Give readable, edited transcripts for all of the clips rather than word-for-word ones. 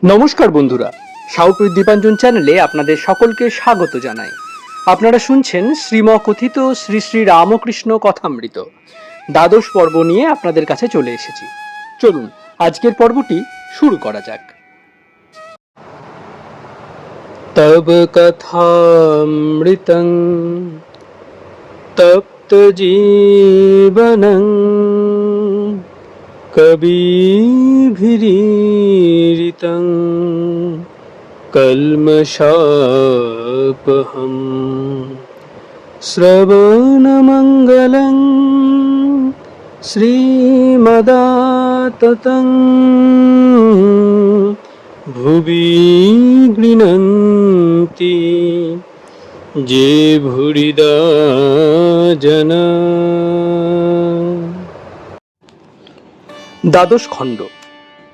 নমস্কার বন্ধুরা, সাউথ দীপাঞ্জন চ্যানেলে আপনাদের সকলকে স্বাগত জানাই। আপনারা শুনছেন শ্রীমকথিত শ্রী শ্রী রামকৃষ্ণ কথামৃত দ্বাদশ পর্ব নিয়ে আপনাদের কাছে চলে এসেছি। চলুন আজকের পর্বটি শুরু করা যাক। তব কথামৃতং তপ্ত জীবনং কবিভিরীরিতং কল্মষাপহম শ্রবণমঙ্গলং শ্রীমদাততং ভুবি গৃণন্তি যে ভুরিদা জনা। দ্বাদশ খণ্ড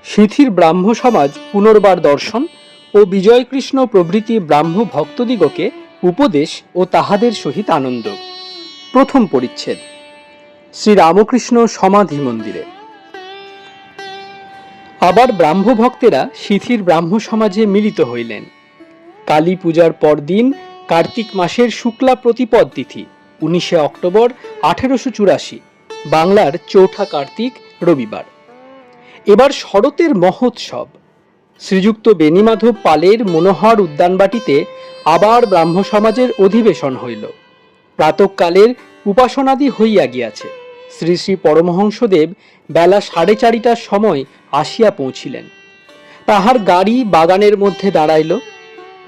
শিথির ব্রাহ্ম সমাজ পুনর্বার দর্শন ও বিজয়কৃষ্ণ প্রভৃতি ব্রাহ্ম ভক্তদিগকে উপদেশ ও তাহাদের সহিত আনন্দ। প্রথম পরিচ্ছেদ শ্রী রামকৃষ্ণ সমাধি মন্দিরে। আবার ব্রাহ্ম ভক্তেরা শিথির ব্রাহ্ম সমাজে মিলিত হইলেন। কালী পূজার পরদিন কার্তিক মাসের শুক্লা প্রতিপদ তিথি 19 অক্টোবর 1884, বাংলার চৌঠা কার্তিক রবিবার। এবার শরতের মহোৎসব। শ্রীযুক্ত বেণীমাধব পালের মনোহর উদ্যানবাটিতে আবার ব্রাহ্ম সমাজের অধিবেশন হইল। প্রাতঃকালের উপাসনাদি হইয়া গিয়াছে। শ্রী শ্রী পরমহংসদেব বেলা 4:30টার সময় আসিয়া পৌঁছিলেন। তাহার গাড়ি বাগানের মধ্যে দাঁড়াইল।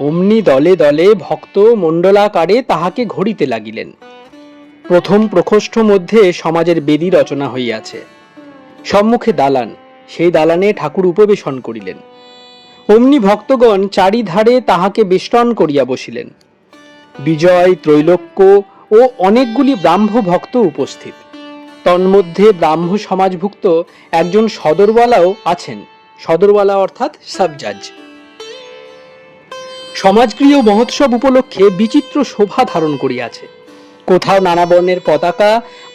অমনি দলে দলে ভক্ত মণ্ডলাকারে তাহাকে ঘড়িতে লাগিলেন। প্রথম প্রকোষ্ঠ মধ্যে সমাজের বেদী রচনা হইয়াছে। সম্মুখে দালান, সেই দালানে ঠাকুর উপবেশন করিলেন। অমনি ভক্তগণ চারিধারে তাহাকে বেষ্টন করিয়া বসিলেন। বিজয়, ত্রৈলোক্য ও অনেকগুলি ব্রাহ্ম ভক্ত উপস্থিত। তন্মধ্যে ব্রাহ্ম সমাজভুক্ত একজন সদরওয়ালাও আছেন। সদরওয়ালা অর্থাৎ সাবজাজ। সমাজক্রিয় মহোৎসব উপলক্ষে বিচিত্র শোভা ধারণ করিয়াছে। কোথাও নানা বর্ণের পতাকা,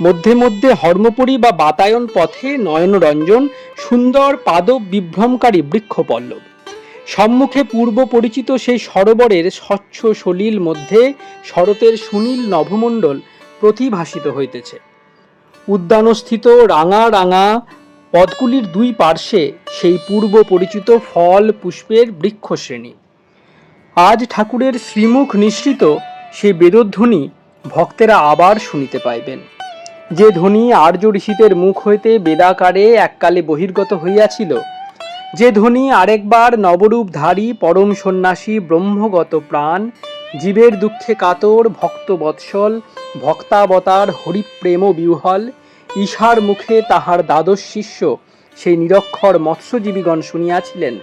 মধ্যে মধ্যে হর্মপুরী বা বাতায়ন পথে নয়নরঞ্জন সুন্দর পাদব বিভ্রমকারী বৃক্ষপল্লব। সম্মুখে পূর্ব পরিচিত সেই সরোবরের স্বচ্ছ সলিল মধ্যে শরতের সুনীল নভমণ্ডল প্রতিভাসিত হইতেছে। উদ্যানস্থিত রাঙা রাঙা পদগুলির দুই পার্শ্বে সেই পূর্ব পরিচিত ফল পুষ্পের বৃক্ষশ্রেণী। আজ ঠাকুরের শ্রীমুখ নিঃসৃত সেই বেদধ্বনি ভক্তেরা আবার শুনিতে পাইবেন। যে ধ্বনি আর্য ঋষিদের মুখ হইতে বেদাকারে এককালে বহির্গত হইয়াছিল, যে ধ্বনি আরেকবার নবরূপধারী পরম সন্ন্যাসী ব্রহ্মগত প্রাণ, জীবের দুঃখে কাতর ভক্তবৎসল ভক্তাবতার হরিপ্রেম বিহ্বল ঈশার মুখে তাহার দ্বাদশ শিষ্য সেই নিরক্ষর মৎস্যজীবীগণ শুনিয়াছিলেন,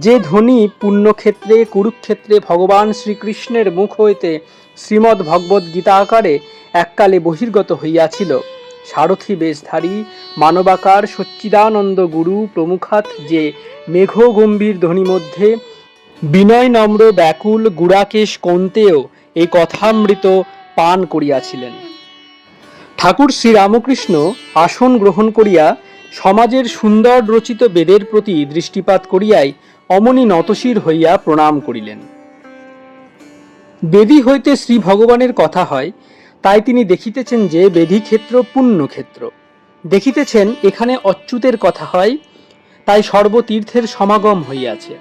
যে ধ্বনি পুণ্যক্ষেত্রে কুরুক্ষেত্রে ভগবান শ্রীকৃষ্ণের মুখ হইতে শ্রীমদ্ ভগবদ্ গীতা আকারে এককালে বহির্গত হইয়াছিল, সারথী বেশধারী মানবাকার সচ্চিদানন্দ গুরু প্রমুখাৎ যে মেঘ গম্ভীর ধ্বনি মধ্যে বিনয় নম্র ব্যাকুল গুড়াকেশ কন্তেও এই কথামৃত পান করিয়াছিলেন। ঠাকুর শ্রীরামকৃষ্ণ আসন গ্রহণ করিয়া সমাজের সুন্দর রচিত বেদের প্রতি দৃষ্টিপাত করিয়াই অমনি নতশির হইয়া প্রণাম করিলেন। বেদী হইতে শ্রী ভগবানের কথা হয়, তাই তিনি দেখিতেছেন যে বেদী ক্ষেত্র পুণ্যক্ষেত্র। দেখিতেছেন এখানে অচ্যুতের কথা হয়, তাই সর্বতীর্থের সমাগম হইয়াছে।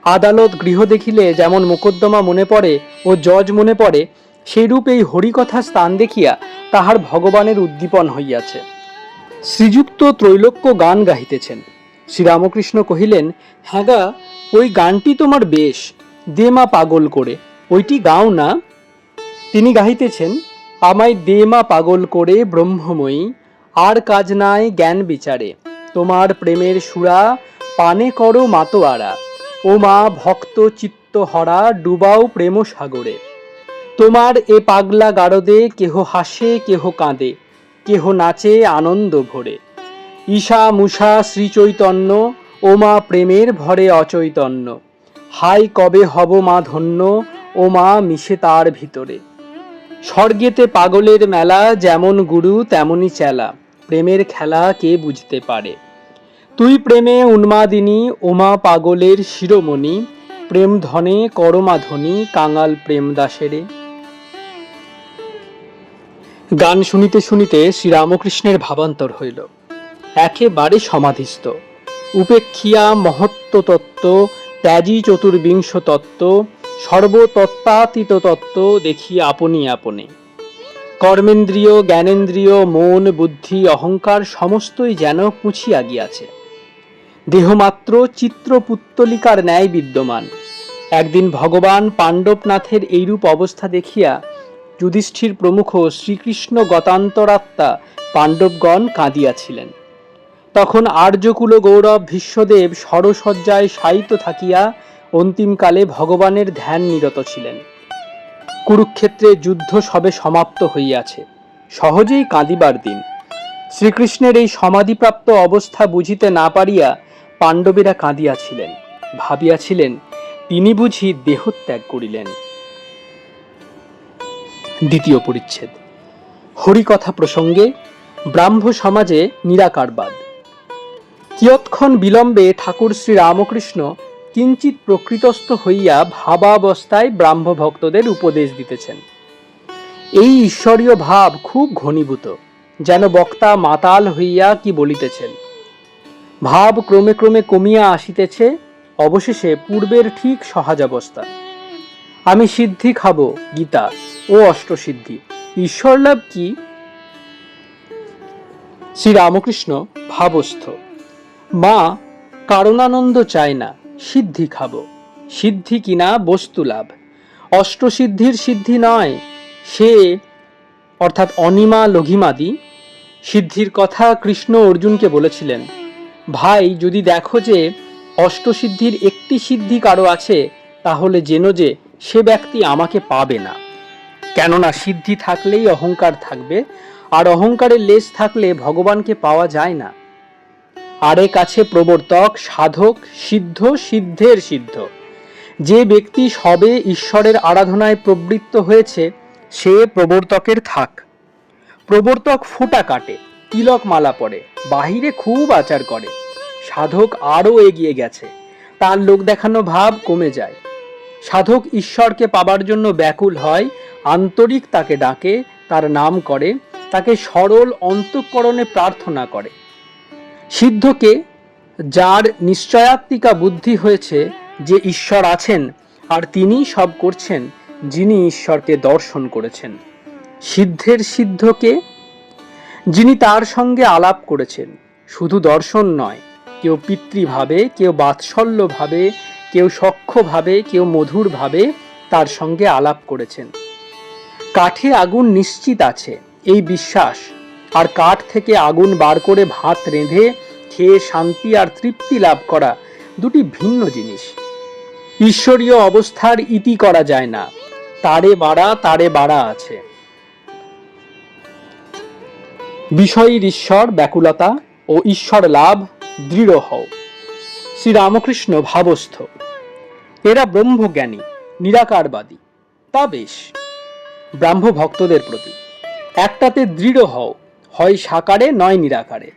আদালত গৃহ দেখিলে যেমন মোকদ্দমা মনে পড়ে ও জজ মনে পড়ে, সেইরূপ এই হরিকথা স্থান দেখিয়া তাহার ভগবানের উদ্দীপন হইয়াছে। শ্রীযুক্ত ত্রৈলোক্য গান গাহিতেছেন। শ্রীরামকৃষ্ণ কহিলেন, হ্যাঁ গা, ওই গানটি তোমার বেশ, দে মা পাগল করে, ওইটি গাও না। তিনি গাহিতেছেন, আমায় দে মা পাগল করে ব্রহ্মময়ী, আর কাজ নাই জ্ঞান বিচারে, তোমার প্রেমের সুরা পানে করো মাতোয়ারা, ও মা ভক্ত চিত্ত হরা ডুবাও প্রেম সাগরে, তোমার এ পাগলা গারদে কেহ হাসে কেহ কাঁদে, কেহ নাচে আনন্দ ভরে, ঈশা মুষা শ্রীচৈতন্য, ও মা প্রেমের ভরে অচৈতন্য, হাই কবে হব মা ধন্য, ও মা মিশে তার ভিতরে। স্বর্গেতে পাগলের মেলা, যেমন গুরু তেমনি চেলা, প্রেমের খেলা কে বুঝতে পারে। তুই প্রেমে উন্মাদিনী, ওমা পাগলের শিরোমণি, প্রেম ধনে করমাধনী, কাঙাল প্রেম দাসেরে। গান শুনিতে শুনিতে শ্রীরামকৃষ্ণের ভাবান্তর হইল, একেবারে সমাধিস্থ। উপেক্ষিয়া মহত্ব তত্ত্ব, ত্যাজি চতুর্বিংশ তত্ত্ব, সর্বতত্ত্বাতীত তত্ত্ব দেখি আপনি আপনি। কর্মেন্দ্রিয়, জ্ঞানেন্দ্রিয়, মন, বুদ্ধি, অহংকার সমস্তই যেন পুছিয়া গিয়াছে। দেহমাত্র চিত্রপুত্তলিকার ন্যায় বিদ্যমান। একদিন ভগবান পাণ্ডবনাথের এইরূপ অবস্থা দেখিয়া যুধিষ্ঠির প্রমুখ শ্রীকৃষ্ণ গতান্তরাত্মা পাণ্ডবগণ কাঁদিয়াছিলেন। তখন আর্যকুল গৌরব ভীষ্মদেব সরসজ্জায় শায়িত থাকিয়া অন্তিমকালে ভগবানের ধ্যান নিরত ছিলেন। কুরুক্ষেত্রে যুদ্ধ সবে সমাপ্ত হইয়াছে, সহজেই কাঁদিবার দিন। শ্রীকৃষ্ণের এই সমাধিপ্রাপ্ত অবস্থা বুঝিতে না পারিয়া পাণ্ডবেরা কাঁদিয়াছিলেন, ভাবিয়াছিলেন তিনি বুঝি দেহত্যাগ করিলেন। দ্বিতীয় পরিচ্ছেদ। হরিকথা প্রসঙ্গে ব্রাহ্ম সমাজে নিরাকারবাদ। কিয়ৎক্ষণ বিলম্বে ঠাকুর শ্রী রামকৃষ্ণ কিঞ্চিত প্রকৃতস্থ হইয়া ভাবাবস্থায় ব্রাহ্ম ভক্তদের উপদেশ দিতেছেন। এই ঈশ্বরীয় ভাব খুব ঘনীভূত, যেন বক্তা মাতাল হইয়া কি বলিতেছেন। ভাব ক্রমে ক্রমে কমিয়া আসিতেছে, অবশেষে পূর্বের ঠিক সহজাবস্থা। আমি সিদ্ধি খাবো, গীতা ও অষ্টসিদ্ধি, ঈশ্বর লাভ কি? শ্রীরামকৃষ্ণ ভাবস্থ, মা কারণানন্দ চায় না, সিদ্ধি খাবো। সিদ্ধি কিনা বস্তু লাভ, অষ্টসিদ্ধির সিদ্ধি নয়, সে অর্থাৎ অনিমা লঘিমাদি সিদ্ধির কথা কৃষ্ণ অর্জুনকে বলেছিলেন। ভাই, যদি দেখো যে অষ্টসিদ্ধির একটি সিদ্ধি কারো আছে, তাহলে জেনো যে সে ব্যক্তি আমাকে পাবে না। কেননা সিদ্ধি থাকলেই অহংকার থাকবে, আর অহংকারের লেশ থাকলে ভগবানকে পাওয়া যায় না। আরেক আছে প্রবর্তক, সাধক, সিদ্ধ, সিদ্ধের সিদ্ধ। যে ব্যক্তি সবে ঈশ্বরের আরাধনায় প্রবৃত্ত হয়েছে, সে প্রবর্তকের থাক। প্রবর্তক ফুটা কাটে, তিলক মালা পরে, বাহিরে খুব আচার করে। সাধক আরও এগিয়ে গেছে, তার লোক দেখানো ভাব কমে যায়। সাধক ঈশ্বরকে পাবার জন্য ব্যাকুল হয়, আন্তরিক তাকে ডাকে, তার নাম করে, তাকে সরল অন্তঃকরণে প্রার্থনা করে। সিদ্ধকে, যার নিশ্চয়াত্মিকা বুদ্ধি হয়েছে যে ঈশ্বর আছেন আর তিনি সব করছেন, যিনি ঈশ্বরকে দর্শন করেছেন। সিদ্ধের সিদ্ধকে, যিনি তার সঙ্গে আলাপ করেছেন, শুধু দর্শন নয়, কেউ পিতৃভাবে, কেউ বাৎসল্যভাবে, কেউ সখ্যভাবে, কেউ মধুরভাবে তার সঙ্গে আলাপ করেছেন। কাঠে আগুন নিশ্চিত আছে এই বিশ্বাস, আর কাঠ থেকে আগুন বার করে ভাত রেঁধে খেয়ে শান্তি আর তৃপ্তি লাভ করা দুটি ভিন্ন জিনিস। ঈশ্বরীয় অবস্থার ইতি করা যায় না, তারে বাড়া আছে। বিষয়ীর ঈশ্বর ব্যাকুলতা ও ঈশ্বর লাভ দৃঢ় হও। শ্রীরামকৃষ্ণ ভাবস্থ, এরা ব্রহ্মজ্ঞানী, নিরাকারবাদী, তা বেশ। ব্রাহ্ম ভক্তদের প্রতি একটাতে দৃঢ় হও, হয় সাকারে নয় নিরাকারে,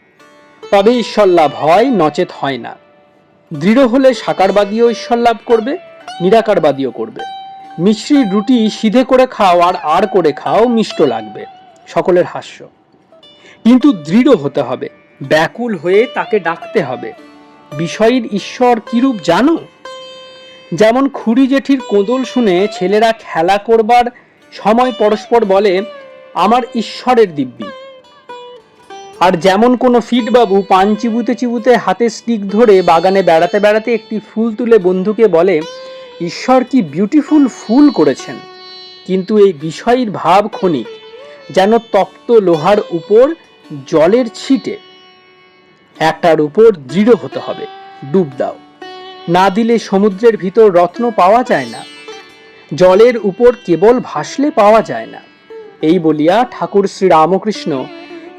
তবে ঈশ্বর লাভ হয়, নচেত হয় না। দৃঢ় হলে সাকারবাদীও ঈশ্বর লাভ করবে, নিরাকারবাদীও করবে। মিশ্রির রুটি সিধে করে খাও আর আর করে খাও, মিষ্ট লাগবে। সকলের হাস্য। কিন্তু দৃঢ় হতে হবে, ব্যাকুল হয়ে তাকে ডাকতে হবে। বিষয়ীর ঈশ্বর কিরূপ জানো? যেমন খুড়ি জেঠির কোদল শুনে ছেলেরা খেলা করবার সময় পরস্পর বলে, আমার ঈশ্বরের দিব্যি। আর যেমন কোনো ফিটবাবু পান চিবুতে চিবুতে হাতে স্টিক ধরে বাগানে বেড়াতে বেড়াতে একটি ফুল তুলে বন্ধুকে বলে, ঈশ্বর কি বিউটিফুল ফুল করেছেন। কিন্তু এই বিষয়ীর ভাব ক্ষণিক, যেন তপ্ত লোহার উপর জলের ছিটে। একটার উপর দৃঢ় হতে হবে, ডুব দাও, না দিলে সমুদ্রের ভিতর রত্ন পাওয়া যায় না, জলের উপর কেবল ভাসলে পাওয়া যায় না। এই বলিয়া ঠাকুর শ্রী রামকৃষ্ণ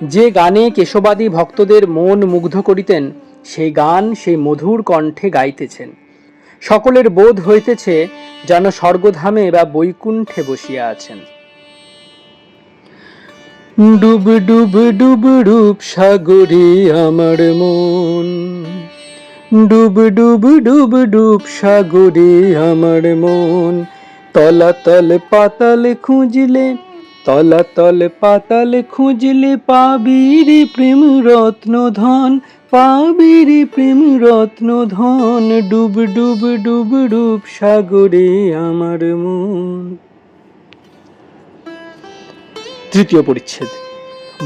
যে গানে কেশবাদী ভক্তদের মন মুগ্ধ করিতেন, সেই গান সেই মধুর কণ্ঠে গাইতেছেন। সকলের বোধ হইতেছে যেন স্বর্গধামে বা বৈকুণ্ঠে বসিয়া আছেন। ডুব ডুব ডুব ডুব সাগরে আমার মন, ডুব ডুব ডুব ডুব সাগরে আমার মন, তলাতল পাতাল খুঁজলে, তলাতল পাতাল খুঁজলে পাবি রে প্রেম রত্ন ধন, পাবি রে প্রেম রত্ন ধন, ডুব ডুব ডুব ডুব সাগরে আমার মন। তৃতীয় পরিচ্ছেদ,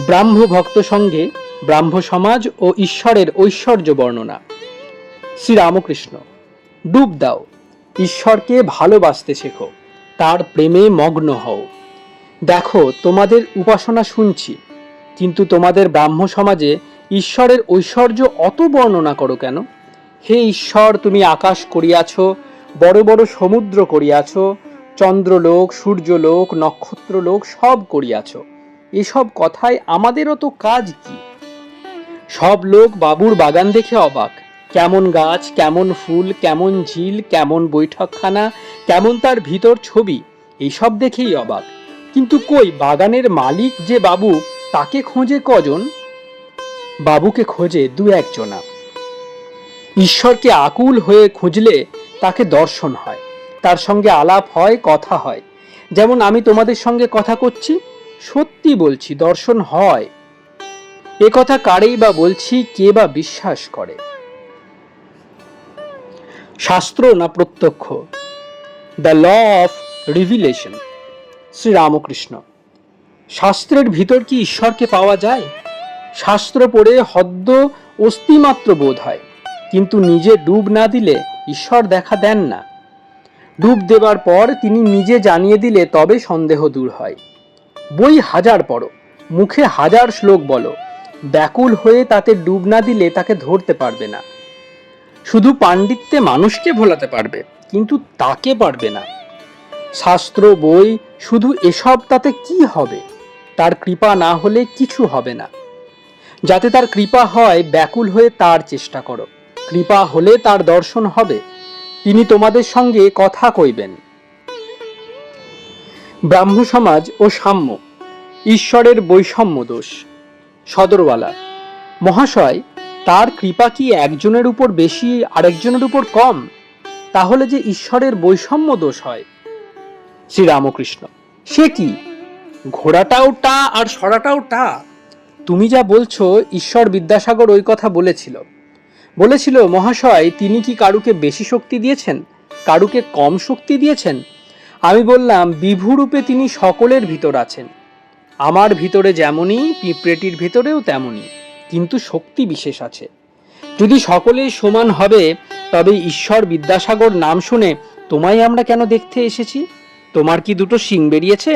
ব্রাহ্ম ভক্ত সঙ্গে ব্রাহ্ম সমাজ ও ঈশ্বরের ঐশ্বর্য বর্ণনা। শ্রীরামকৃষ্ণ, ডুব দাও, ঈশ্বরকে ভালোবাসতে শেখো, তার প্রেমে মগ্ন হও। দেখো তোমাদের উপাসনা শুনছি, কিন্তু তোমাদের ব্রাহ্ম সমাজে ঈশ্বরের ঐশ্বর্য অত বর্ণনা করো কেন? হে ঈশ্বর, তুমি আকাশ করিয়াছ, বড় বড় সমুদ্র করিয়াছ, চন্দ্রলোক, সূর্যলোক, নক্ষত্রলোক সব করিয়াছ। এসব কথায় আমাদেরও তো কাজ কি? সব লোক বাবুর বাগান দেখে অবাক, কেমন গাছ, কেমন ফুল, কেমন ঝিল, কেমন বৈঠকখানা, কেমন তার ভিতর ছবি, এইসব দেখেই অবাক। কিন্তু কই বাগানের মালিক যে বাবু, তাকে খোঁজে কজন? বাবুকে খোঁজে দু একজনা। ঈশ্বরকে আকুল হয়ে খুঁজলে তাকে দর্শন হয়, তার সঙ্গে আলাপ হয়, কথা হয়। যেমন আমি তোমাদের সঙ্গে কথা করছি, সত্যি বলছি দর্শন হয়। এ কথা কারেই বা বলছি, কে বা বিশ্বাস করে? শাস্ত্র না প্রত্যক্ষ? The law of revelation. Sri Ramakrishna, শাস্ত্রের ভিতর কি ঈশ্বরকে পাওয়া যায়? শাস্ত্র পড়ে হদ্দ অস্তিমাত্র বোধ হয়, কিন্তু নিজে ডুব না দিলে ঈশ্বর দেখা দেন না। ডুব দেবার পর তিনি নিজে জানিয়ে দিলে তবে সন্দেহ দূর হয়। বই হাজার পড়ো, মুখে হাজার শ্লোক বলো, ব্যাকুল হয়ে তাতে ডুব না দিলে তাকে ধরতে পারবে না। শুধু পাণ্ডিত্যে মানুষকে ভোলাতে পারবে, কিন্তু তাকে পারবে না। শাস্ত্র, বই, শুধু এসব তাতে কি হবে? তার কৃপা না হলে কিছু হবে না। যাতে তার কৃপা হয়, ব্যাকুল হয়ে তার চেষ্টা করো। কৃপা হলে তার দর্শন হবে, তিনি তোমাদের সঙ্গে কথা কইবেন। ব্রাহ্ম সমাজ ও সাম্য, ঈশ্বরের বৈষম্য দোষ। সদরওয়ালা, মহাশয়, তার কৃপা কি একজনের উপর বেশি আরেকজনের উপর কম? তাহলে যে ঈশ্বরের বৈষম্য দোষ হয়। শ্রীরামকৃষ্ণ, সে কি? ঘোড়াটাও টা আর সরাটাও টা। তুমি যা বলছো, ঈশ্বর বিদ্যাসাগর ওই কথা বলেছিল মহাশয়, তিনি কি কারুকে বেশি শক্তি দিয়েছেন, কারুকে কম শক্তি দিয়েছেন? আমি বললাম, বিভুরূপে তিনি সকলের ভিতর আছেন। আমার ভিতরে যেমনই, পিঁপড়েটির ভিতরেও তেমনই, কিন্তু শক্তি বিশেষ আছে। যদি সকলেই সমান হবে, তবে ঈশ্বর বিদ্যাসাগর নাম শুনে তোমায় আমরা কেন দেখতে এসেছি? তোমার কি দুটো শিং বেরিয়েছে?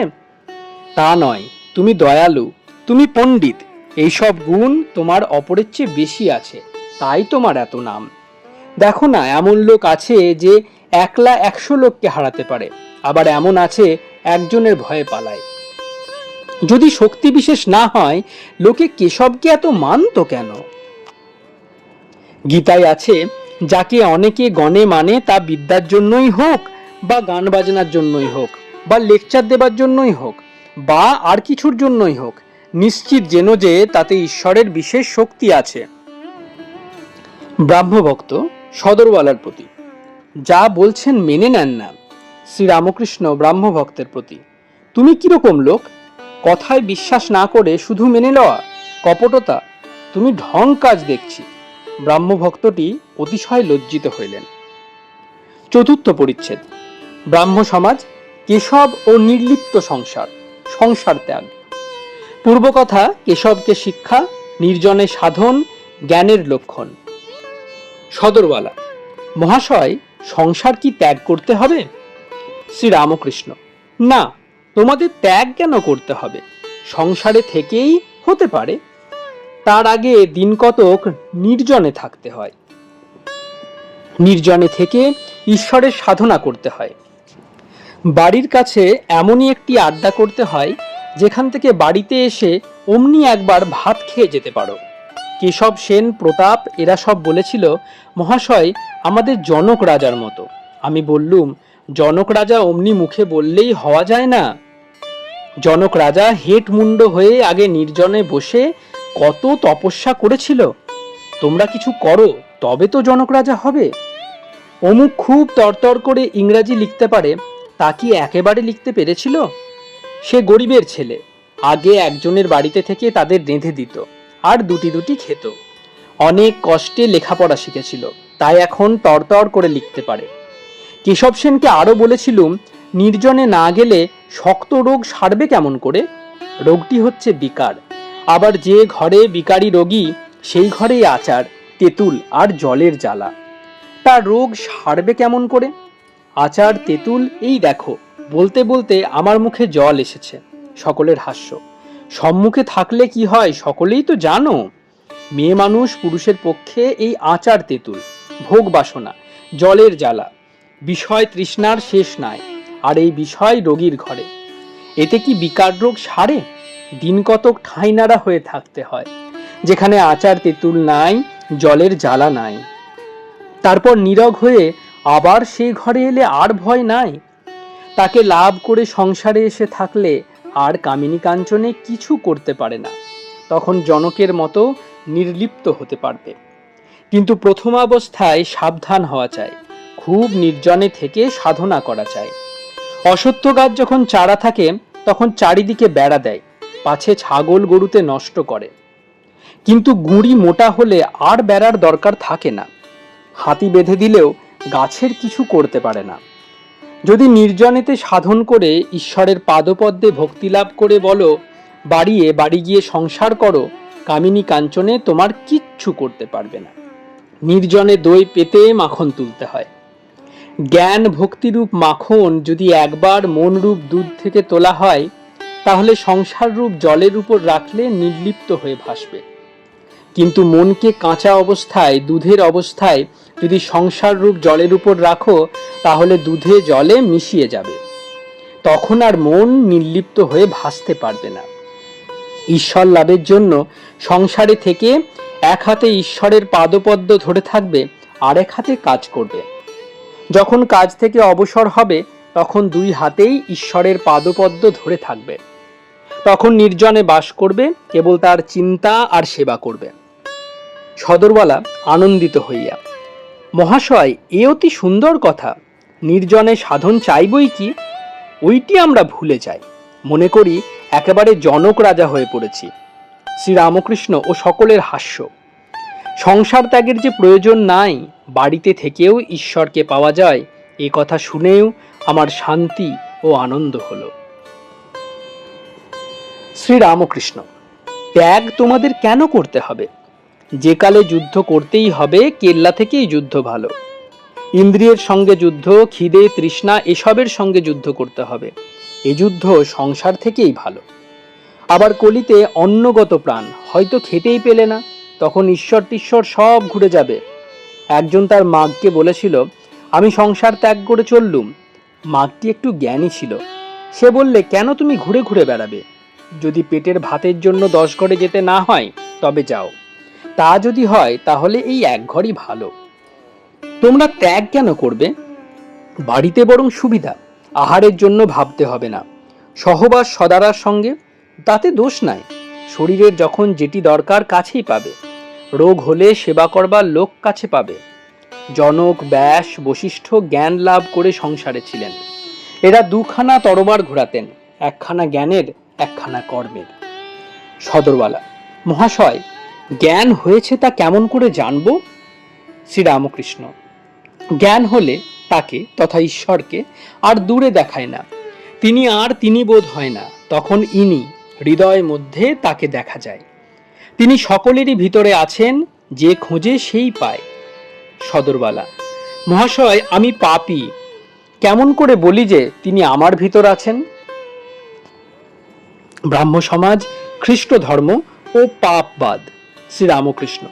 তা নয়, তুমি দয়ালু, তুমি পণ্ডিত, এইসব গুণ তোমার অপরের চেয়ে বেশি আছে, তাই তোমার এত নাম। দেখো না, এমন লোক আছে যে একলা 100 লোককে হারাতে পারে, আবার এমন আছে একজনের ভয়ে পালায়। যদি শক্তি বিশেষ না হয়, লোকে কেশবকে এত মানত কেন? গীতায় আছে, যাকে অনেকে গণে মানে তা বিদ্যার জন্যই হোক, বা গান বাজনার জন্যই হোক, বা লেকচার দেবার জন্যই হোক, বা আর কিছুর জন্যই হোক, নিশ্চিত যেন যে তাতে ঈশ্বরের বিশেষ শক্তি আছে। ব্রাহ্মভক্ত সদরওয়ালার প্রতি, যা বলছেন মেনে নেন না। শ্রীরামকৃষ্ণ ব্রাহ্মভক্তের প্রতি, তুমি কিরকম লোক? কথায় বিশ্বাস না করে শুধু মেনে লওয়া, কপটতা। তুমি ঢং কাজ দেখছি। ব্রাহ্মভক্তটি অতিশয় লজ্জিত হইলেন। চতুর্থ পরিচ্ছেদ, ব্রাহ্ম সমাজ, কেশব ও নির্লিপ্ত সংসার, সংসার ত্যাগ। পূর্বকথা কেশবকে শিক্ষা, নির্জনে সাধন, জ্ঞানের লক্ষণ। সদরওয়ালা, মহাশয়, সংসার কি ত্যাগ করতে হবে? শ্রীরামকৃষ্ণ, না, তোমাদের ত্যাগ কেন করতে হবে? সংসারে থেকেই হতে পারে, তার আগে দিন কতক নির্জনে থাকতে হয়। নির্জনে থেকে ঈশ্বরের সাধনা করতে হয়। বাড়ির কাছে এমনই একটি আড্ডা করতে হয়, যেখান থেকে বাড়িতে এসে অমনি একবার ভাত খেয়ে যেতে পারো। কেশব সেন, প্রতাপ এরা সব বলেছিল, মহাশয়, আমাদের জনক রাজার মতো। আমি বললুম, জনক রাজা অমনি মুখে বললেই হওয়া যায় না। জনক রাজা হেট মুন্ড হয়ে আগে নির্জনে বসে কত তপস্যা করেছিল। তোমরা কিছু করো, তবে তো জনক রাজা হবে। অমুক খুব তরতর করে ইংরাজি লিখতে পারে, তা কি একেবারে লিখতে পেরেছিল? সে গরিবের ছেলে, আগে একজনের বাড়িতে থেকে তাদের রেঁধে দিত আর দুটি দুটি খেত। অনেক কষ্টে লেখাপড়া শিখেছিল, তাই এখন তরতর করে লিখতে পারে। কেশব সেনকে আরো বলেছিলুম, নির্জনে না গেলে শক্ত রোগ সারবে কেমন করে? রোগটি হচ্ছে বিকার। আবার যে ঘরে বিকারী রোগী, সেই ঘরেই আচার, তেঁতুল আর জলের জ্বালা। তার রোগ সারবে কেমন করে? আচার, তেঁতুল, এই দেখো। বলতে বলতে আমার মুখে জল এসেছে। সকলের হাস্য। সম্মুখে থাকলে কি হয় সকলেই তো জানো। মেয়ে মানুষ পুরুষের পক্ষে এই আচার, তেঁতুল, ভোগ বাসনা, জলের জ্বালা, বিষয় তৃষ্ণার শেষ নাই। আর এই বিষয় রোগীর ঘরে। এতে কি বিকার রোগ সারে? দিন কতক ঠাঁই নাড়া হয়ে থাকতে হয়, যেখানে আচার, তেঁতুল নাই, জলের জ্বালা নাই। তারপর নীরব হয়ে আবার সেই ঘরে এলে আর ভয় নাই। তাকে লাভ করে সংসারে এসে থাকলে আর কামিনী কাঞ্চনে কিছু করতে পারে না। তখন জনকের মতো নির্লিপ্ত হতে পারবে। কিন্তু প্রথমাবস্থায় সাবধান হওয়া চাই। খুব নির্জনে থেকে সাধনা করা চাই। অসত্য গাছ যখন চারা থাকে তখন চারিদিকে বেড়া দেয়, পাছে ছাগল গরুতে নষ্ট করে। কিন্তু গুঁড়ি মোটা হলে আর বেড়ার দরকার থাকে না। হাতি বেঁধে দিলেও গাছের কিছু করতে পারে না। যদি নির্জনেতে সাধন করে ঈশ্বরের পাদপদ্মে ভক্তি লাভ করে বলো, বাড়ি গিয়ে সংসার করো, কামিনী কাঞ্চনে তোমার কিচ্ছু করতে পারবে না। নির্জনে দই পেতে মাখন তুলতে হয়। জ্ঞান ভক্তিরূপ মাখন যদি একবার মনরূপ দুধ থেকে তোলা হয়, তাহলে সংসার রূপ জলের উপর রাখলে নির্লিপ্ত হয়ে ভাসবে। কিন্তু মনকে কাঁচা অবস্থায়, দুধের অবস্থায় যদি সংসার রূপ জলের উপর রাখো, তাহলে দুধে জলে মিশিয়ে যাবে। তখন আর মন নির্লিপ্ত হয়ে ভাসতে পারবে না। ঈশ্বর লাভের জন্য সংসারে থেকে এক হাতে ঈশ্বরের পাদপদ্ম ধরে থাকবে, আর এক হাতে কাজ করবে। যখন কাজ থেকে অবসর হবে, তখন দুই হাতেই ঈশ্বরের পাদপদ্ম ধরে থাকবে। তখন নির্জনে বাস করবে, কেবল তার চিন্তা আর সেবা করবে। সদরওয়ালা আনন্দিত হইয়া, মহাশয়, এ অতি সুন্দর কথা। নির্জনে সাধন চাইবই কি? ওইটি আমরা ভুলে যাই, মনে করি একেবারে জনক রাজা হয়ে পড়েছি। শ্রীরামকৃষ্ণ ও সকলের হাস্য। সংসার ত্যাগের যে প্রয়োজন নাই, বাড়িতে থেকেও ঈশ্বরকে পাওয়া যায়, এ কথা শুনেও আমার শান্তি ও আনন্দ হলো। শ্রীরামকৃষ্ণ, ত্যাগ তোমাদের কেন করতে হবে? যে কালে যুদ্ধ করতেই হবে, কেল্লা থেকেই যুদ্ধ ভালো। ইন্দ্রিয়ের সঙ্গে যুদ্ধ, খিদে তৃষ্ণা এসবের সঙ্গে যুদ্ধ করতে হবে। এ যুদ্ধ সংসার থেকেই ভালো। আবার কলিতে অন্নগত প্রাণ, হয়তো খেতেই পেলে না, তখন ঈশ্বর টিশ্বর সব ঘুরে যাবে। একজন তার মাগকে বলেছিল, আমি সংসার ত্যাগ করে চললুম। মাগটি একটু জ্ঞানী ছিল। সে বললে, কেন তুমি ঘুরে ঘুরে বেড়াবে? যদি পেটের ভাতের জন্য 10 ঘরে যেতে না হয়, তবে যাও। তা যদি হয়, তাহলে এই এক ঘরই ভালো। তোমরা ত্যাগ কেন করবে? বাড়িতে বরং সুবিধা, আহারের জন্য ভাবতে হবে না। সহবাস সদারার সঙ্গে, তাতে দোষ নাই। শরীরের যখন যেটি দরকার কাছেই পাবে। রোগ হলে সেবা করবার লোক কাছে পাবে। জনক, ব্যাস, বশিষ্ঠ জ্ঞান লাভ করে সংসারে ছিলেন। এরা দুখানা তরবার ঘোরাতেন, একখানা জ্ঞানের, একখানা কর্মের। সদরওয়ালা, মহাশয়, জ্ঞান হয়েছে তা কেমন করে জানবো? শ্রীরামকৃষ্ণ, জ্ঞান হলে তাকে তথা ঈশ্বরকে আর দূরে দেখায় না, তিনি বোধ হয় না। তখন ইনি হৃদয়ের মধ্যে তাকে দেখা যায়। তিনি সকলেরই ভিতরে আছেন, যে খোঁজে সেই পায়। সদরওয়ালা, মহাশয়, আমি পাপী, কেমন করে বলি যে তিনি আমার ভিতর আছেন? ব্রাহ্ম সমাজ, খ্রিস্ট ধর্ম ও পাপবাদ। শ্রীরামকৃষ্ণ,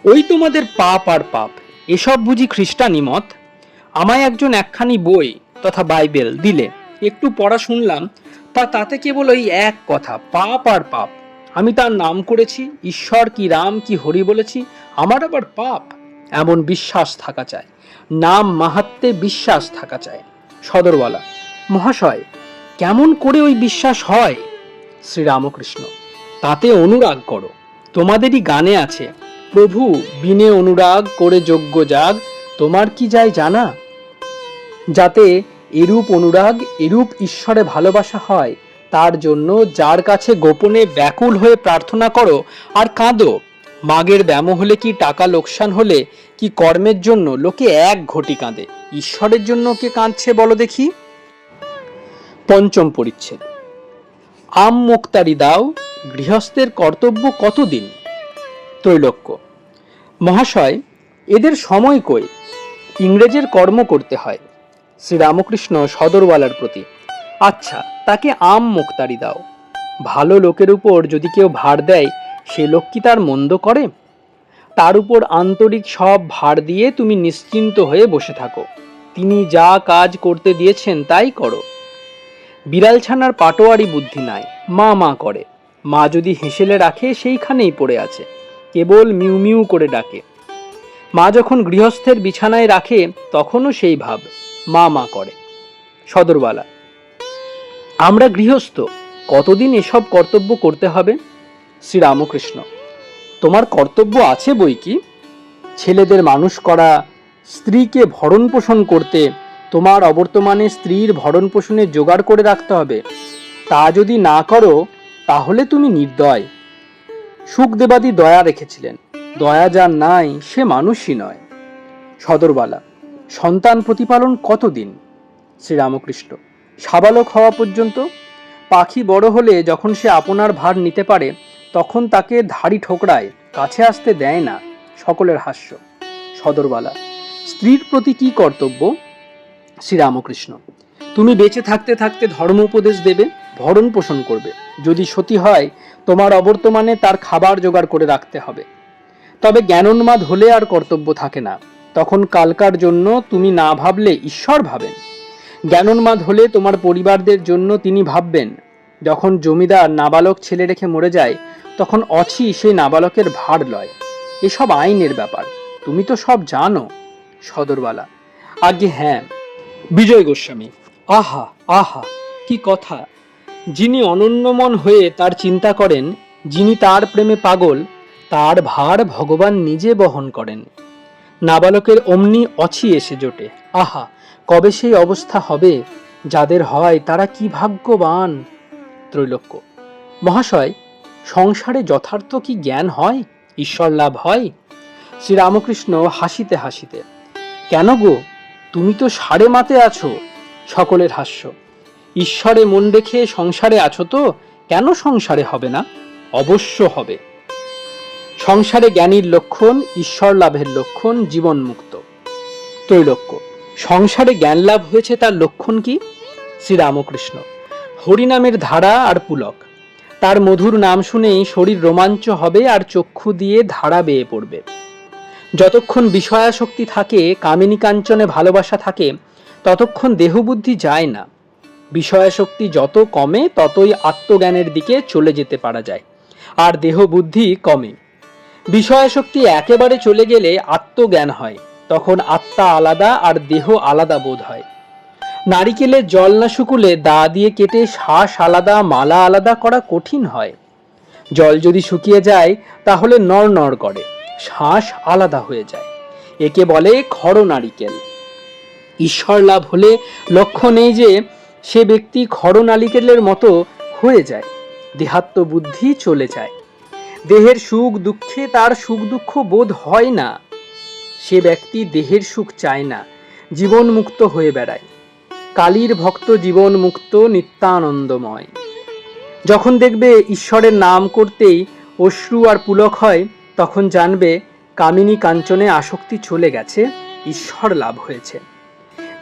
ওই তোমাদের পাপ আর পাপ, এসব বুঝি খ্রিস্টানি মত? আমায় একজন একখানি বই তথা বাইবেল দিলে, একটু পড়া শুনলাম, তাতে কেবল ওই এক কথা, পাপ আর পাপ। আমি তার নাম করেছি, ঈশ্বর কি রাম কি হরি বলেছি, আমার আবার পাপ? এমন বিশ্বাস থাকা চায়, নাম মাহাত্মে বিশ্বাস থাকা চায়। সদরওয়ালা, মহাশয়, কেমন করে ওই বিশ্বাস হয়? শ্রীরামকৃষ্ণ: তাতে অনুরাগ করো। তোমাদেরই গানে আছে, প্রভু বিনে অনুরাগ করে যজ্ঞ যাগ, তোমার কি যায় জানা? যাতে এরূপ অনুরাগ, এরূপ ঈশ্বরে ভালোবাসা হয়, তার জন্য যার কাছে গোপনে ব্যাকুল হয়ে প্রার্থনা করো আর কাঁদো। মাগের ব্যামো হলে কি, টাকা লোকসান হলে কি, কর্মের জন্য লোকে এক ঘটি কাঁদে, ঈশ্বরের জন্য কে কাঁদছে বলো দেখি? পঞ্চম পরিচ্ছেদ। আম মুক্তারি দাও, গৃহস্থের কর্তব্য কতদিন? ত্রৈলোক্য: মহাশয়, এদের সময় কই, ইংরেজের কর্ম করতে হয়। শ্রীরামকৃষ্ণ সদরওয়ালার প্রতি: আচ্ছা, তাকে আম মুক্তারি দাও। ভালো লোকের উপর যদি কেউ ভার দেয়, সে লোক কি তার মন্দ করে? তার উপর আন্তরিক সব ভার দিয়ে তুমি নিশ্চিন্ত হয়ে বসে থাকো। তিনি যা কাজ করতে দিয়েছেন তাই করো। বিড়ালছানার পাটোয়ারি বুদ্ধি নাই, মা মা করে। মা যদি হেসেলে রাখে, সেইখানেই পড়ে আছে, কেবল মিউ মিউ করে ডাকে। মা যখন গৃহস্থের বিছানায় রাখে, তখনও সেই ভাব, মা মা করে। সদরওয়ালা: আমরা গৃহস্থ, কতদিন এসব কর্তব্য করতে হবে? শ্রীরামকৃষ্ণ: তোমার কর্তব্য আছে বই কি। ছেলেদের মানুষ করা, স্ত্রীকে ভরণ পোষণ করতে, তোমার অবর্তমানে স্ত্রীর ভরণ পোষণে জোগাড় করে রাখতে হবে। তা যদি না করো, তাহলে তুমি নির্দয়। সুখদেবাদি দয়া রেখেছিলেন, দয়া যার নাই সে মানুষই নয়। সদরওয়ালা: সন্তান প্রতিপালন কতদিন? শ্রীরামকৃষ্ণ: সাবালক হওয়া পর্যন্ত। পাখি বড় হলে যখন সে আপনার ভার নিতে পারে, তখন তাকে ধাড়ি ঠোকরায়, কাছে আসতে দেয় না। সকলের হাস্য। সদরওয়ালা: স্ত্রীর প্রতি কি কর্তব্য? শ্রীরামকৃষ্ণ: তুমি বেঁচে থাকতে থাকতে ধর্ম উপদেশ দেবে, ভরণ পোষণ করবে। যদি সতী হয়, তোমার অবর্তমানে তার খাবার জোগাড় করে রাখতে হবে। তবে জ্ঞানোন্মাদ হলে আর কর্তব্য থাকে না, তখন কালকার জন্য তুমি না ভাবলে ঈশ্বর ভাবেন। জ্ঞানোন্মাদ হলে তোমার পরিবারদের জন্য তিনি ভাববেন। যখন জমিদার নাবালক ছেলে রেখে মরে যায়, তখন অছি সেই নাবালকের ভার লয়। এসব আইনের ব্যাপার, তুমি তো সব জানো। সদরওয়ালা: আজ্ঞে হ্যাঁ। বিজয় গোস্বামী: আহা আহা, কি কথা! যিনি অনন্যমন হয়ে তার চিন্তা করেন, যিনি তার প্রেমে পাগল, তার ভার ভগবান নিজে বহন করেন। নাবালকের অমনি অছি এসে জোটে। আহা, কবে সেই অবস্থা হবে? যাদের হয় তারা কি ভাগ্যবান। ত্রৈলোক্য: মহাশয়, সংসারে যথার্থ কি জ্ঞান হয়, ঈশ্বর লাভ হয়? শ্রীরামকৃষ্ণ হাসিতে হাসিতে: কেন গো, তুমি তো সাড়ে মাতে আছো। সকলের হাস্য। ঈশ্বরে মন রেখে সংসারে আছো তো, কেন সংসারে হবে না? অবশ্য হবে। সংসারে জ্ঞানীর লক্ষণ, ঈশ্বর লাভের লক্ষণ জীবন মুক্ত। ত্রৈলোক্য: সংসারে জ্ঞান লাভ হয়েছে, তার লক্ষণ কি? শ্রীরামকৃষ্ণ: হরিনামের ধারা আর পুলক। তার মধুর নাম শুনেই শরীর রোমাঞ্চ হবে আর চক্ষু দিয়ে ধারা বেয়ে পড়বে। যতক্ষণ বিষয়াসক্তি থাকে, কামিনী কাঞ্চনে ভালোবাসা থাকে, ততক্ষণ দেহবুদ্ধি যায় না। বিষয়াসক্তি যত কমে, ততই আত্মজ্ঞানের দিকে চলে যেতে পারা যায়, আর দেহবুদ্ধি কমে। বিষয়াসক্তি একেবারে চলে গেলে আত্মজ্ঞান হয়, তখন আত্মা আলাদা আর দেহ আলাদা বোধ হয়। নারিকেলের জল না শুকুলে দা দিয়ে কেটে শ্বাস আলাদা মালা আলাদা করা কঠিন হয়। জল যদি শুকিয়ে যায়, তাহলে নড় করে, শ্বাস আলাদা হয়ে যায়। একে বলে খড় নারিকেল। ঈশ্বর লাভ হলে লক্ষ্য নেই যে সে ব্যক্তি খড় নারিকেলের মতো হয়ে যায়, দেহাত্ম বুদ্ধি চলে যায়। দেহের সুখ দুঃখে তার সুখ দুঃখ বোধ হয় না। সে ব্যক্তি দেহের সুখ চায় না, জীবন মুক্ত হয়ে বেড়ায়। কালীর ভক্ত জীবন মুক্ত, নিত্যানন্দময়। যখন দেখবে ঈশ্বরের নাম করতেই অশ্রু আর পুলক হয়, তখন জানবে কামিনী কাঞ্চনে আসক্তি চলে গেছে, ঈশ্বর লাভ হয়েছে।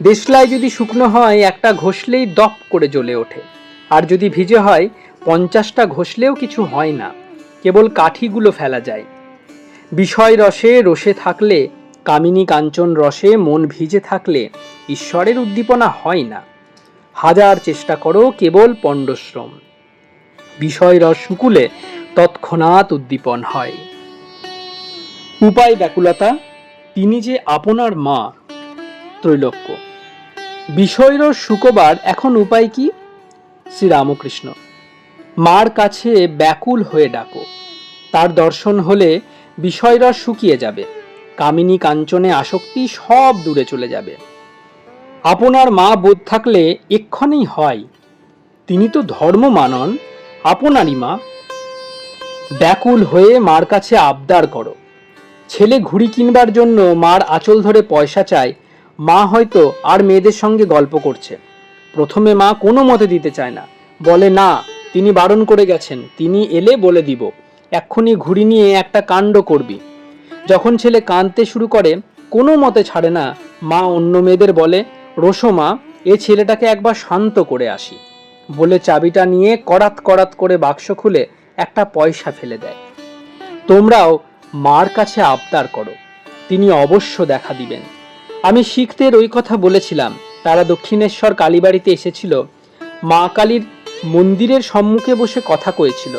দেশলাই যদি শুকনো হয়, একটা ঘষলেই দপ করে জ্বলে ওঠে, আর যদি ভিজে হয়, 50টা ঘষলেও কিছু হয় না, কেবল কাঠিগুলো ফেলা যায়। বিষয় রসে রসে থাকলে, কামিনী কাঞ্চন রসে মন ভিজে থাকলে ঈশ্বরের উদ্দীপনা হয় না। হাজার চেষ্টা করো, কেবল পণ্ডশ্রম। বিষয় রস শুকুলে তৎক্ষণাৎ উদ্দীপন হয়। উপায় ব্যাকুলতা, তিনি যে আপনার মা। ত্রৈলোক্য: বিষয়রস শুকোবার এখন উপায় কি? শ্রীরামকৃষ্ণ। মার কাছে ব্যাকুল হয়ে ডাকো, তার দর্শন হলে বিষয়রস শুকিয়ে যাবে, কামিনী কাঞ্চনে আসক্তি সব দূরে চলে যাবে। আপনার মা বোধ থাকলে এক্ষণেই হয়, তিনি তো ধর্ম মানন, আপনারই মা। ব্যাকুল হয়ে মার কাছে আবদার করো। ছেলে ঘুড়ি কিনবার জন্য মার আঁচল ধরে পয়সা চায়, মা হয়তো আর মেয়েদের সঙ্গে গল্প করছে। প্রথমে মা কোনো মতে দিতে চায় না, বলে না, তিনি বারণ করে গেছেন, তিনি এলে বলে দিব, এক্ষুনি ঘুড়ি নিয়ে একটা কাণ্ড করবি। যখন ছেলে কাঁদতে শুরু করে, কোনো মতে ছাড়ে না, মা অন্য মেয়েদের বলে, রোসো মা, এ ছেলেটাকে একবার শান্ত করে আসি, বলে চাবিটা নিয়ে করাত করাত করে বাক্স খুলে একটা পয়সা ফেলে দেয়। তোমরাও মার কাছে আবদার করো, তিনি অবশ্য দেখা দিবেন। আমি শিখদের ওই কথা বলেছিলাম, তারা দক্ষিণেশ্বর কালীবাড়িতে এসেছিল, মা কালীর মন্দিরের সম্মুখে বসে কথা কয়েছিল।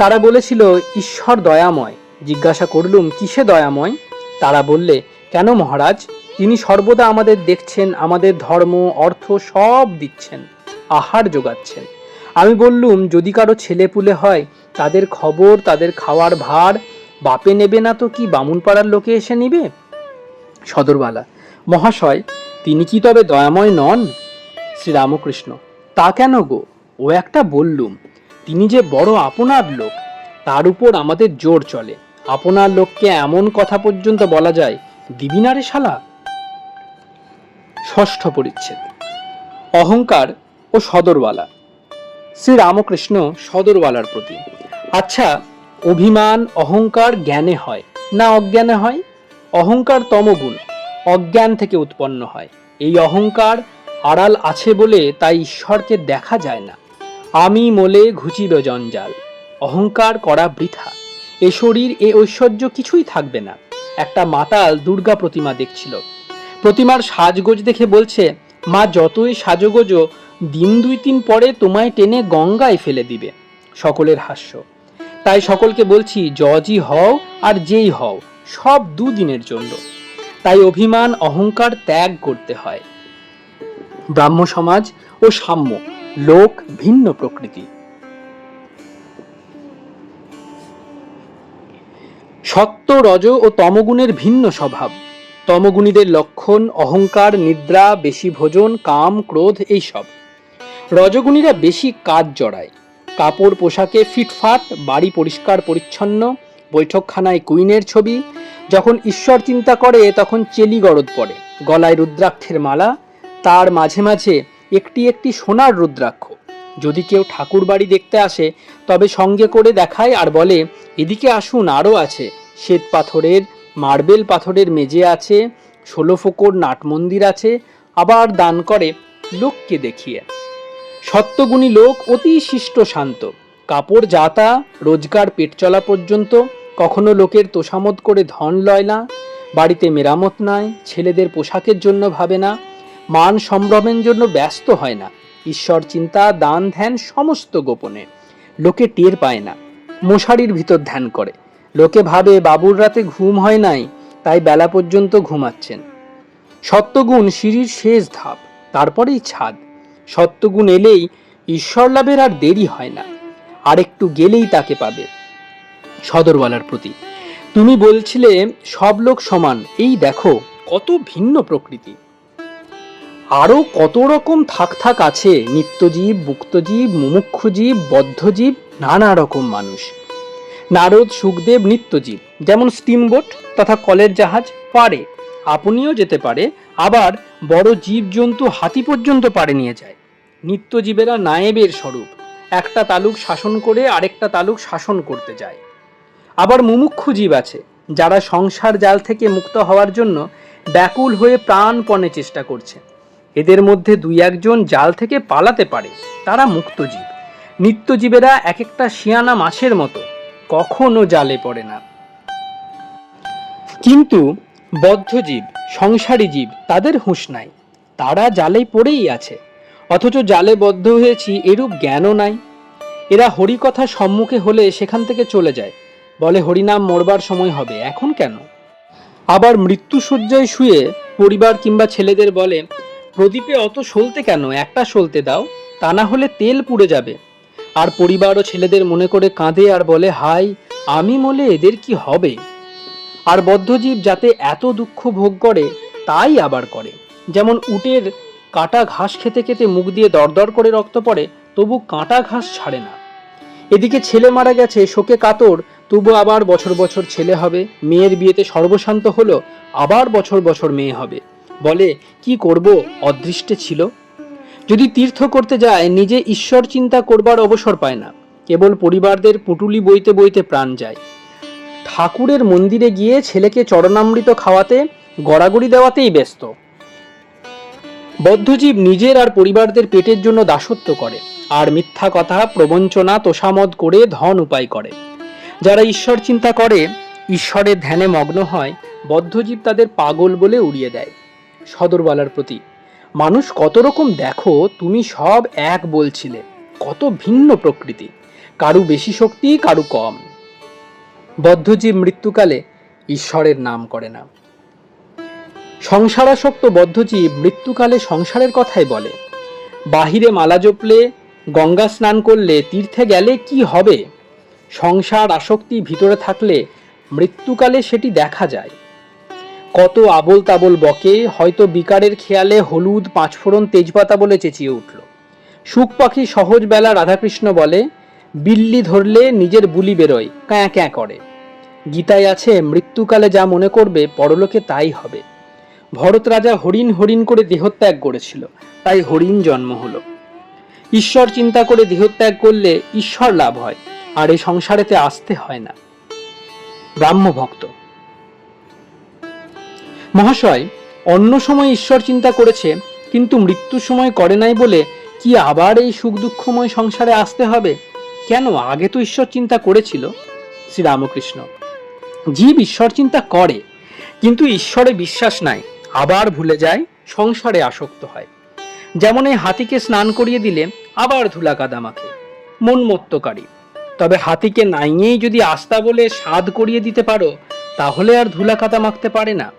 তারা বলেছিল ঈশ্বর দয়াময়। জিজ্ঞাসা করলুম কিসে দয়াময়? তারা বললে, কেন মহারাজ, তিনি সর্বদা আমাদের দেখছেন, আমাদের ধর্ম অর্থ সব দিচ্ছেন, আহার যোগাচ্ছেন। আমি বললুম, যদি কারো ছেলেপুলে হয়, তাদের খবর, তাদের খাওয়ার ভার বাপে নেবে না তো কি বামুন পাড়ার লোকে এসে নিবে? সদরবালা, মহাশয়, তিনি কি তবে দয়াময় নন? শ্রীরামকৃষ্ণ, তা কেন গো, ও একটা বললুম, তিনি যে বড় আপনার লোক, তার উপর আমাদের জোর চলে। আপনার লোককে এমন কথা পর্যন্ত বলা যায়, দিবি না রে শালা। ষষ্ঠ পরিচ্ছেদ, অহংকার ও সদরওয়ালা। শ্রীরামকৃষ্ণ সদরওয়ালার প্রতি, আচ্ছা, অভিমান অহংকার জ্ঞানে হয় না অজ্ঞানে হয়? অহংকার তমগুণ, অজ্ঞান থেকে উৎপন্ন হয়। এই অহংকার আড়াল আছে বলে তাই ঈশ্বরকে দেখা যায় না। আমি মোলে ঘুচিব জঞ্জাল, অহংকার করা বৃথা। এ শরীর এ ঐশ্বর্য কিছুই থাকবে না। একটা মাতাল দুর্গা প্রতিমা দেখছিল, প্রতিমার সাজগোজ দেখে বলছে, মা যতই সাজগোজ, দিন 2-3 পরে তোমায় টেনে গঙ্গায় ফেলে দিবে। সকলের হাস্য। তাই সকলকে বলছি, জজই হও আর যেই হও, সব 2 দিনের জন্য। তাই অভিমান অহংকার ত্যাগ করতে হয়। ব্রাহ্ম সমাজ ও সাম্য, লোক ভিন্ন প্রকৃতি। সত্য রজ ও তমগুণের ভিন্ন স্বভাব। তমগুণীদের লক্ষণ অহংকার, নিদ্রা, বেশি ভোজন, কাম, ক্রোধ, এইসব। রজগুণীরা বেশি কাজ জড়ায়, কাপড় পোশাকে ফিটফাট, বাড়ি পরিষ্কার পরিচ্ছন্ন, বৈঠকখানায় কুইনের ছবি। যখন ঈশ্বর চিন্তা করে তখন চেলি গরদ পড়ে, গলায় রুদ্রাক্ষের মালা, তার মাঝে মাঝে একটি একটি সোনার রুদ্রাক্ষ। যদি কেউ ঠাকুর বাড়ি দেখতে আসে তবে সঙ্গে করে দেখায় আর বলে, এদিকে আসুন, আরও আছে, শ্বেত পাথরের মার্বেল পাথরের মেজে আছে, 16 ফোকর নাট মন্দির আছে, আবার দান করে লোককে দেখিয়ে। সত্যগুণী লোক অতি শিষ্ট শান্ত, কাপড় জাতা, রোজগার পেট চলা পর্যন্ত, কখনো লোকের তোষামত করে ধন লয় না, বাড়িতে মেরামত নাই, ছেলেদের পোশাকের জন্য ভাবে না, মান সম্ভ্রমের জন্য ব্যস্ত হয় না, ঈশ্বর চিন্তা দান ধ্যান সমস্ত গোপনে, লোকে টের পায় না, মশারির ভিতর ধ্যান করে। লোকে ভাবে বাবুর রাতে ঘুম হয় নাই, তাই বেলা পর্যন্ত ঘুমাচ্ছেন। সত্যগুণ সিঁড়ির শেষ ধাপ, তারপরেই ছাদ। সত্যগুণ এলেই ঈশ্বর লাভের আর দেরি হয় না, আর একটু গেলেই তাকে পাবে। সদরওয়ালার প্রতি, তুমি বলছিলে সব লোক সমান, এই দেখো কত ভিন্ন প্রকৃতি। আরো কত রকম থাক আছে, নিত্যজীব, মুক্তজীব, মুমুক্ষুজীব, বদ্ধজীব, নানা রকম মানুষ। নারদ সুখদেব নিত্যজীব, যেমন স্টিমবোট তথা কলের জাহাজ পারে, আপনিও যেতে পারে, আবার বড় জীবজন্তু হাতি পর্যন্ত পারে নিয়ে যায়। নিত্যজীবেরা নায়েবের স্বরূপ, একটা তালুক শাসন করে আরেকটা তালুক শাসন করতে যায়। আবার মুমুক্ষু জীব আছে, যারা সংসার জাল থেকে মুক্ত হওয়ার জন্য ব্যাকুল হয়ে প্রাণপণে চেষ্টা করছে। এদের মধ্যে 2-1 জাল থেকে পালাতে পারে, তারা মুক্তজীব। নিত্যজীবেরা এক একটা শিয়ানা মাছের মতো, কখনো জালে পড়ে না। কিন্তু বদ্ধজীব, সংসারী জীব, তাদের হুঁশ নাই, তারা জালে পড়েই আছে, অথচ জালে বদ্ধ হয়েছি এরূপ জ্ঞানও নাই। এরা হরিকথা সম্মুখে হলে সেখান থেকে চলে যায়, বলে হরিনাম মরবার সময় হবে, এখন কেন? আবার মৃত্যুশয্যায় শুয়ে পরিবার কিংবা ছেলেদের বলে, প্রদীপে অত সলতে কেন, একটা সলতে দাও। তা না হলে তেল পুড়ে যাবে। আর পরিবার ও ছেলেদের মনে করে কাঁদে আর বলে, হাই আমি মলে এদের কি হবে। আর বদ্ধজীব যাতে এত দুঃখ ভোগ করে তাই আবার করে। যেমন উটের কাটা ঘাস খেতে খেতে মুখ দিয়ে দরদর করে রক্ত পড়ে, তবু কাঁটা ঘাস ছাড়ে না। এদিকে ছেলে মারা গেছে, শোকে কাতর, তবু আবার বছর বছর ছেলে হবে। মেয়ের বিয়েতে সর্বশান্ত হলো, আবার বছর বছর মেয়ে হবে। বলে কি করব, অদৃষ্টে ছিল। যদি তীর্থ করতে যায় নিজে ঈশ্বর চিন্তা করবার অবসর পায় না, কেবল পরিবারদের পুটুলি বইতে বইতে প্রাণ যায়। ঠাকুরের মন্দিরে গিয়ে ছেলেকে চরণামৃত খাওয়াতে, গড়াগড়ি দেওয়াতেই ব্যস্ত। বদ্ধজীব নিজের আর পরিবারদের পেটের জন্য দাসত্ব করে, আর মিথ্যা কথা, প্রবঞ্চনা, তোষামদ করে ধন উপায় করে। যারা ঈশ্বর চিন্তা করে, ঈশ্বরের ধ্যানে মগ্ন হয়, বদ্ধজীব তাদের পাগল বলে উড়িয়ে দেয়। সদরওয়ালার প্রতি, মানুষ কত রকম দেখো, তুমি সব এক বলছিলে, কত ভিন্ন প্রকৃতি, কারু বেশি শক্তি, কারু কম। বদ্ধজীব মৃত্যুকালে ঈশ্বরের নাম করে না। সংসারাসক্ত বদ্ধজীব মৃত্যুকালে সংসারের কথাই বলে। বাহিরে মালা জপলে, গঙ্গা স্নান করলে, তীর্থে গেলে কি হবে? সংসার আসক্তি ভিতরে থাকলে মৃত্যুকালে সেটি দেখা যায়। কত আবোল তাবোল বকে, হয়তো বিকারের খেয়ালে হলুদ, পাঁচফোড়ন, তেজপাতা বলে চেঁচিয়ে উঠল। সুখ পাখি সহজ বেলা রাধাকৃষ্ণ বলে, বিল্লি ধরলে নিজের বুলি বেরোয়, ক্যাঁ ক্যাঁ করে। গীতায় আছে, মৃত্যুকালে যা মনে করবে পরলোকে তাই হবে। ভরত রাজা হরিণ হরিণ করে দেহত্যাগ করেছিল, তাই হরিণ জন্ম হলো। ঈশ্বর চিন্তা করে দেহত্যাগ করলে ঈশ্বর লাভ হয়, আর এই সংসারেতে আসতে হয় না। ব্রাহ্মভক্ত মহাশয় অন্য সময় ঈশ্বর চিন্তা করেছে, কিন্তু মৃত্যুর সময় করে নাই বলে কি আবার এই সুখ দুঃখময় সংসারে আসতে হবে? কেন, আগে তো ঈশ্বর চিন্তা করেছিল। শ্রীরামকৃষ্ণ, জীব ঈশ্বর চিন্তা করে, কিন্তু ঈশ্বরে বিশ্বাস নাই, আবার ভুলে যায়, সংসারে আসক্ত হয়। যেমন এই হাতিকে স্নান করিয়ে দিলে আবার ধুলা কাদা মাখে, মন মত্তকারী। তবে হাতিকে নাইয়েই যদি আস্তা বলে স্বাদ করিয়ে দিতে পারো, তাহলে আর ধুলা কাদা মাখতে পারে না।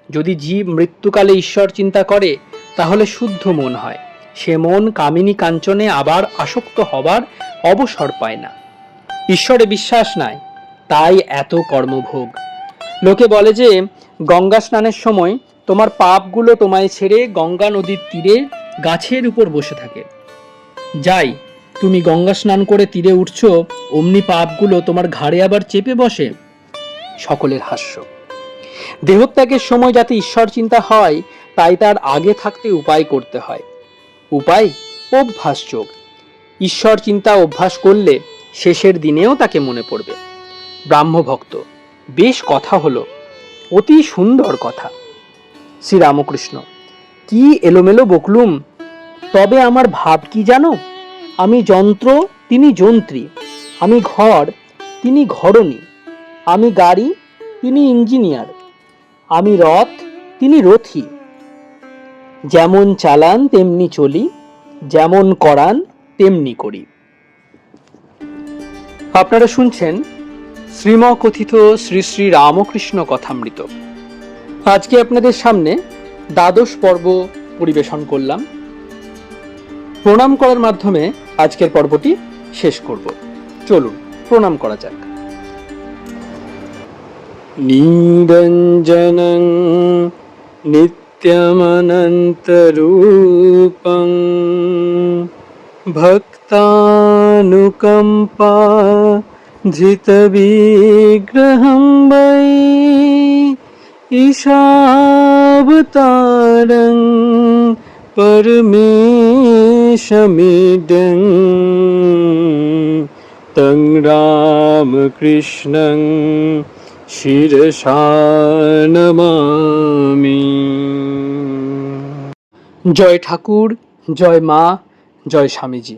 যদি জীব মৃত্যুকালে ঈশ্বর চিন্তা করে, তাহলে শুদ্ধ মন হয়। সে মন কামিনী কাঞ্চনে আবার আসক্ত হবার অবসর পায় না। ঈশ্বরে বিশ্বাস নাই, তাই এত কর্মভোগ। লোকে বলে যে গঙ্গা স্নানের সময় তোমার পাপগুলো তোমায় ছেড়ে গঙ্গা নদীর তীরে গাছের উপর বসে থাকে। যাই, তুমি গঙ্গা স্নান করে তীরে উঠছো, অমনি পাপগুলো তোমার ঘাড়ে আবার চেপে বসে। সকলের হাস্য। দেহত্যাগের সময় যাতে ঈশ্বর চিন্তা হয়, তাই তার আগে থাকতে উপায় করতে হয়। উপায় অভ্যাস যোগ। ঈশ্বর চিন্তা অভ্যাস করলে শেষের দিনেও তাকে মনে পড়বে। ব্রাহ্মভক্ত, বেশ কথা হলো, অতি সুন্দর কথা। শ্রীরামকৃষ্ণ, কি এলোমেলো বকলুম, তবে আমার ভাব কি জানো? আমি যন্ত্র, তিনি যন্ত্রী। আমি ঘর, তিনি ঘরণী। আমি গাড়ি, তিনি ইঞ্জিনিয়ার। আমি রথ, তিনি রথী। যেমন চালান তেমনি চলি, যেমন করান তেমনি করি। আপনারা শুনছেন শ্রীমকথিত শ্রী শ্রী রামকৃষ্ণ কথামৃত। আজকে আপনাদের সামনে দ্বাদশ পর্ব পরিবেশন করলাম। প্রণাম করার মাধ্যমে আজকের পর্বটি শেষ করব। চলুন প্রণাম করা যাক। নিরঞ্জনং নিত্যমনন্তরূপং ভক্তানুকম্পা ধৃতবিগ্রহং বৈ ঈশাবতারং পরমেশমিদং তং রামকৃষ্ণং শিরসা নমামি। জয় ঠাকুর, জয় মা, জয় স্বামীজি।